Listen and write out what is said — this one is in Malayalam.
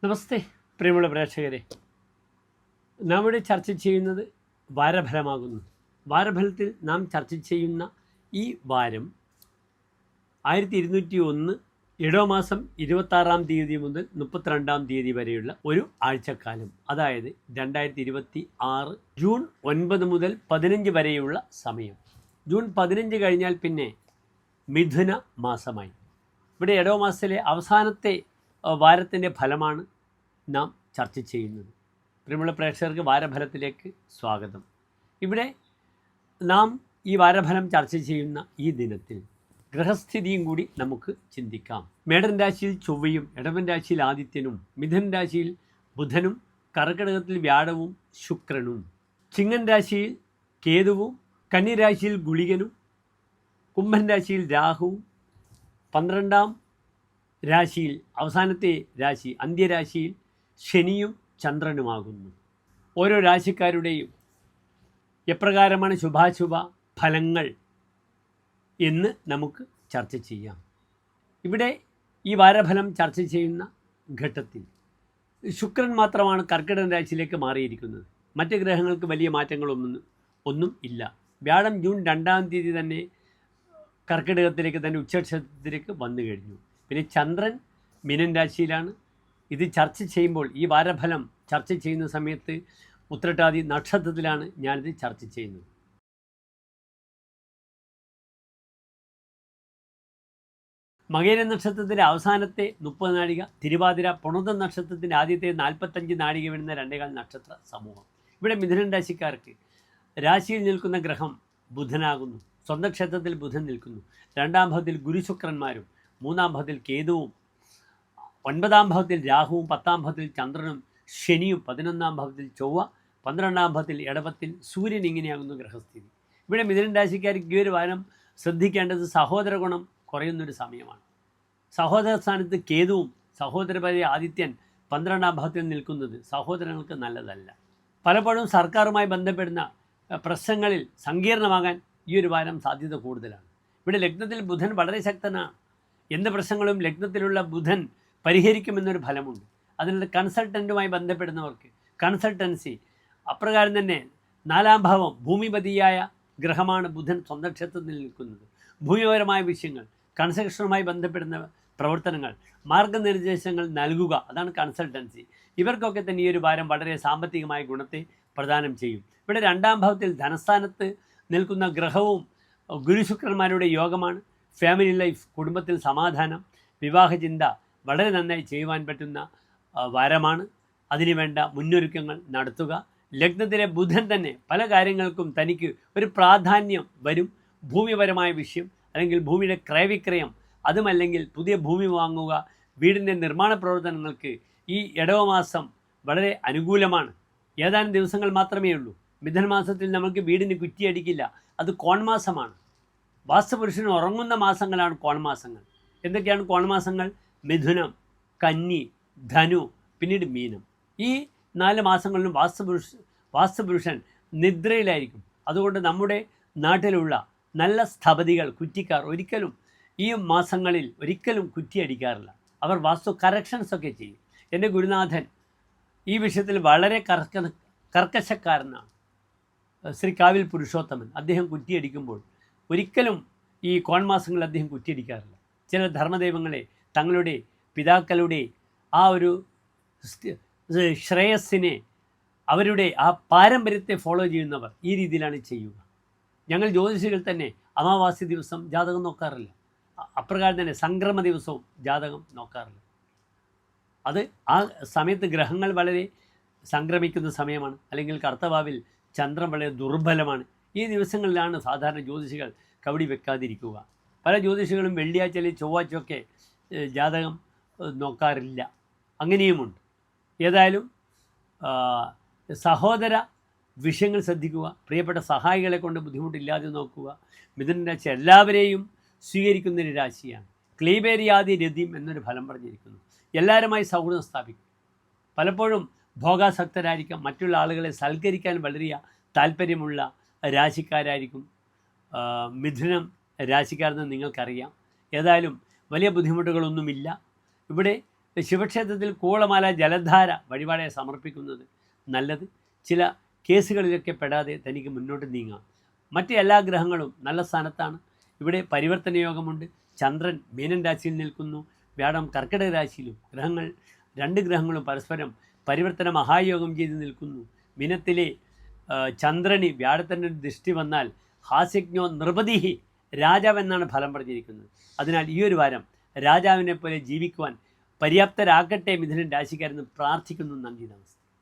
നമസ്തേ പ്രിയമുള്ള പ്രേക്ഷകരെ, നാം ഇവിടെ ചർച്ച ചെയ്യുന്നത് വാരഫലമാകുന്നു. വാരഫലത്തിൽ നാം ചർച്ച ചെയ്യുന്ന ഈ വാരം 1201 ഇടവമാസം 26-ാം തീയതി മുതൽ 32-ാം തീയതി വരെയുള്ള ഒരു ആഴ്ചക്കാലം, അതായത് 2026 ജൂൺ 9 മുതൽ 15 വരെയുള്ള സമയം. ജൂൺ 15 കഴിഞ്ഞാൽ പിന്നെ മിഥുന മാസമായി. ഇവിടെ ഇടവമാസത്തിലെ അവസാനത്തെ വാരത്തിൻ്റെ ഫലമാണ് നാം ചർച്ച ചെയ്യുന്നത്. പ്രിയമുള്ള പ്രേക്ഷകർക്ക് വാരഫലത്തിലേക്ക് സ്വാഗതം. ഇവിടെ നാം ഈ വാരഫലം ചർച്ച ചെയ്യുന്ന ഈ ദിനത്തിൽ ഗ്രഹസ്ഥിതിയും കൂടി നമുക്ക് ചിന്തിക്കാം. മേടൻ രാശിയിൽ ചൊവ്വയും, ഇടവൻ രാശിയിൽ ആദിത്യനും, മിഥുൻ രാശിയിൽ ബുധനും, കർക്കിടകത്തിൽ വ്യാഴവും ശുക്രനും, ചിങ്ങൻ രാശിയിൽ കേതുവും, കന്നി രാശിയിൽ ഗുളികനും, കുംഭൻ രാശിയിൽ രാഹുവും, 12-ാം രാശിയിൽ അവസാനത്തെ രാശി അന്ത്യരാശിയിൽ ശനിയും ചന്ദ്രനുമാകുന്നു. ഓരോ രാശിക്കാരുടെയും എപ്രകാരമാണ് ശുഭാശുഭ ഫലങ്ങൾ എന്ന് നമുക്ക് ചർച്ച ചെയ്യാം. ഇവിടെ ഈ വാരഫലം ചർച്ച ചെയ്യുന്ന ഘട്ടത്തിൽ ശുക്രൻ മാത്രമാണ് കർക്കിടക രാശിയിലേക്ക് മാറിയിരിക്കുന്നത്. മറ്റ് ഗ്രഹങ്ങൾക്ക് വലിയ മാറ്റങ്ങളൊന്നും ഇല്ല. വ്യാഴം ജൂൺ 2-ാം തീയതി തന്നെ കർക്കിടകത്തിലേക്ക് തന്നെ ഉച്ചനക്ഷത്രത്തിലേക്ക് വന്നു കഴിഞ്ഞു. പിന്നെ ചന്ദ്രൻ മീനൻ രാശിയിലാണ്. ഇത് ചർച്ച ചെയ്യുമ്പോൾ, ഈ വാരഫലം ചർച്ച ചെയ്യുന്ന സമയത്ത് ഉത്രട്ടാതി നക്ഷത്രത്തിലാണ് ഞാനിത് ചർച്ച ചെയ്യുന്നത്. മകേര നക്ഷത്രത്തിൻ്റെ അവസാനത്തെ 30 നാഴിക, തിരുവാതിര പുണർദം നക്ഷത്രത്തിൻ്റെ ആദ്യത്തെ 45 നാഴിക വരുന്ന 2.25 നക്ഷത്ര സമൂഹം. ഇവിടെ മിഥുനൻ രാശിക്കാർക്ക് രാശിയിൽ നിൽക്കുന്ന ഗ്രഹം ബുധനാകുന്നു. സ്വന്തം ക്ഷേത്രത്തിൽ ബുധൻ നിൽക്കുന്നു. 2-ാം ഭാവത്തിൽ ഗുരുശുക്രന്മാരും, 3-ാം ഭാവത്തിൽ കേതുവും, 9-ാം ഭാവത്തിൽ രാഹുവും, 10-ാം ഭാവത്തിൽ ചന്ദ്രനും, ശനിയും, 11-ാം ഭാവത്തിൽ ചൊവ്വ, 12-ാം ഭാവത്തിൽ ഇടവത്തിൽ സൂര്യൻ. ഇങ്ങനെയാകുന്നു ഗ്രഹസ്ഥിതി. ഇവിടെ മിഥുനൻ രാശിക്കാർക്ക് ഈ ഒരു വാരം ശ്രദ്ധിക്കേണ്ടത് സഹോദര ഗുണം കുറയുന്നൊരു സമയമാണ്. സഹോദര സ്ഥാനത്ത് കേതുവും സഹോദരപതി ആദിത്യൻ 12-ാം ഭാവത്തിൽ നിൽക്കുന്നത് സഹോദരങ്ങൾക്ക് നല്ലതല്ല. പലപ്പോഴും സർക്കാരുമായി ബന്ധപ്പെടുന്ന പ്രശ്നങ്ങളിൽ സങ്കീർണമാകാൻ ഈ ഒരു വാരം സാധ്യത കൂടുതലാണ്. ഇവിടെ ലഗ്നത്തിൽ ബുധൻ വളരെ ശക്തനാണ്. എന്ത് പ്രശ്നങ്ങളും ലഗ്നത്തിലുള്ള ബുധൻ പരിഹരിക്കുമെന്നൊരു ഫലമുണ്ട്. അതിനുള്ള കൺസൾട്ടൻറ്റുമായി ബന്ധപ്പെടുന്നവർക്ക് കൺസൾട്ടൻസി, അപ്രകാരം തന്നെ 4-ാം ഭാവം ഭൂമിപതിയായ ഗ്രഹമാണ് ബുധൻ സ്വന്തം ക്ഷേത്രത്തിൽ നിൽക്കുന്നത്. ഭൂമിപരമായ വിഷയങ്ങൾ, കൺസ്ട്രക്ഷനുമായി ബന്ധപ്പെടുന്ന പ്രവർത്തനങ്ങൾ, മാർഗനിർദ്ദേശങ്ങൾ നൽകുക, അതാണ് കൺസൾട്ടൻസി. ഇവർക്കൊക്കെ തന്നെ ഈ ഒരു വാരം വളരെ സാമ്പത്തികമായ ഗുണത്തെ പ്രദാനം ചെയ്യും. ഇവിടെ 2-ാം ഭാവത്തിൽ ധനസ്ഥാനത്ത് നിൽക്കുന്ന ഗ്രഹവും ഗുരുശുക്രന്മാരുടെ യോഗമാണ്. ഫാമിലി ലൈഫ്, കുടുംബത്തിൽ സമാധാനം, വിവാഹചിന്ത വളരെ നന്നായി ചെയ്യുവാൻ പറ്റുന്ന വാരമാണ്. അതിനുവേണ്ട മുന്നൊരുക്കങ്ങൾ നടത്തുക. ലഗ്നത്തിലെ ബുധൻ തന്നെ പല കാര്യങ്ങൾക്കും തനിക്ക് ഒരു പ്രാധാന്യം വരും. ഭൂമിപരമായ വിഷയം, അല്ലെങ്കിൽ ഭൂമിയുടെ ക്രയവിക്രയം, അതുമല്ലെങ്കിൽ പുതിയ ഭൂമി വാങ്ങുക, വീടിൻ്റെ നിർമ്മാണ പ്രവർത്തനങ്ങൾക്ക് ഈ ഇടവമാസം വളരെ അനുകൂലമാണ്. ഏതാനും ദിവസങ്ങൾ മാത്രമേ ഉള്ളൂ. മിഥുനമാസത്തിൽ നമുക്ക് വീടിന് കുറ്റിയടിക്കില്ല. അത് കോൺമാസമാണ്. വാസ്തുപുരുഷന് ഉറങ്ങുന്ന മാസങ്ങളാണ് കോൺമാസങ്ങൾ. എന്തൊക്കെയാണ് കോൺമാസങ്ങൾ? മിഥുനം, കന്നി, ധനു, പിന്നീട് മീനം. ഈ 4 മാസങ്ങളിലും വാസ്തുപുരുഷൻ നിദ്രയിലായിരിക്കും. അതുകൊണ്ട് നമ്മുടെ നാട്ടിലുള്ള നല്ല സ്ഥപതികൾ, കുറ്റിക്കാർ ഒരിക്കലും ഈ മാസങ്ങളിൽ ഒരിക്കലും കുറ്റിയടിക്കാറില്ല. അവർ വാസ്തു കറക്ഷൻസൊക്കെ ചെയ്യും. എൻ്റെ ഗുരുനാഥൻ ഈ വിഷയത്തിൽ വളരെ കർക്കശക്കാരനാണ്. ശ്രീ കാവിൽ പുരുഷോത്തമൻ. അദ്ദേഹം കുറ്റിയടിക്കുമ്പോൾ ഒരിക്കലും ഈ കോൺമാസങ്ങളിൽ അദ്ദേഹം കുറ്റിയടിക്കാറില്ല. ചില ധർമ്മദൈവങ്ങളെ തങ്ങളുടെ പിതാക്കളുടെ ആ ഒരു ശ്രേയസ്സിനെ, അവരുടെ ആ പാരമ്പര്യത്തെ ഫോളോ ചെയ്യുന്നവർ ഈ രീതിയിലാണ് ചെയ്യുക. ഞങ്ങൾ ജ്യോതിഷികൾ തന്നെ അമാവാസി ദിവസം ജാതകം നോക്കാറില്ല. അപ്രകാരം തന്നെ സംക്രമ ദിവസവും ജാതകം നോക്കാറില്ല. അത് ആ സമയത്ത് ഗ്രഹങ്ങൾ വളരെ സംക്രമിക്കുന്ന സമയമാണ്. അല്ലെങ്കിൽ കർത്തവാവിൽ ചന്ദ്രൻ വളരെ ദുർബലമാണ്. ഈ ദിവസങ്ങളിലാണ് സാധാരണ ജ്യോതിഷികൾ കവടി വെക്കാതിരിക്കുക. പല ജ്യോതിഷികളും വെള്ളിയാഴ്ച അല്ലെങ്കിൽ ചൊവ്വാഴ്ചയൊക്കെ ജാതകം നോക്കാറില്ല. അങ്ങനെയുമുണ്ട്. ഏതായാലും സഹോദര വിഷയങ്ങൾ ശ്രദ്ധിക്കുക. പ്രിയപ്പെട്ട സഹായികളെ കൊണ്ട് ബുദ്ധിമുട്ടില്ലാതെ നോക്കുക. മിഥുന രാശി എല്ലാവരെയും സ്വീകരിക്കുന്നൊരു രാശിയാണ്. ക്ലീബേരിയാദി രതിം എന്നൊരു ഫലം പറഞ്ഞിരിക്കുന്നു. എല്ലാവരുമായി സൗഹൃദം സ്ഥാപിക്കും. പലപ്പോഴും ഭോഗാസക്തരായിരിക്കാം. മറ്റുള്ള ആളുകളെ സൽക്കരിക്കാൻ വളരെ താല്പര്യമുള്ള രാശിക്കാരായിരിക്കും മിഥുനം രാശിക്കാരെന്ന് നിങ്ങൾക്കറിയാം. ഏതായാലും വലിയ ബുദ്ധിമുട്ടുകളൊന്നുമില്ല. ഇവിടെ ശിവക്ഷേത്രത്തിൽ കൂവളമാല ജലധാര വഴിപാടായി സമർപ്പിക്കുന്നത് നല്ലത്. ചില കേസുകളിലൊക്കെ പെടാതെ തനിക്ക് മുന്നോട്ട് നീങ്ങാം. മറ്റ് എല്ലാ ഗ്രഹങ്ങളും നല്ല സ്ഥാനത്താണ്. ഇവിടെ പരിവർത്തന യോഗമുണ്ട്. ചന്ദ്രൻ മീനൻ രാശിയിൽ നിൽക്കുന്നു, വ്യാഴം കർക്കിടക രാശിയിലും. രണ്ട് ഗ്രഹങ്ങളും പരസ്പരം പരിവർത്തന മഹായോഗം ചെയ്ത് നിൽക്കുന്നു. മീനത്തിലെ ചന്ദ്രന് വ്യാഴത്തിൻ്റെ ദൃഷ്ടി വന്നാൽ ഹാസ്യജ്ഞോ നൃപതിഹി, രാജാവെന്നാണ് ഫലം പറഞ്ഞിരിക്കുന്നത്. അതിനാൽ ഈ ഒരു വാരം രാജാവിനെ പോലെ ജീവിക്കുവാൻ പര്യാപ്തരാകട്ടെ മിഥുനൻ രാശിക്കാരെന്ന് പ്രാർത്ഥിക്കുന്നു. നന്ദി, നമസ്കാരം.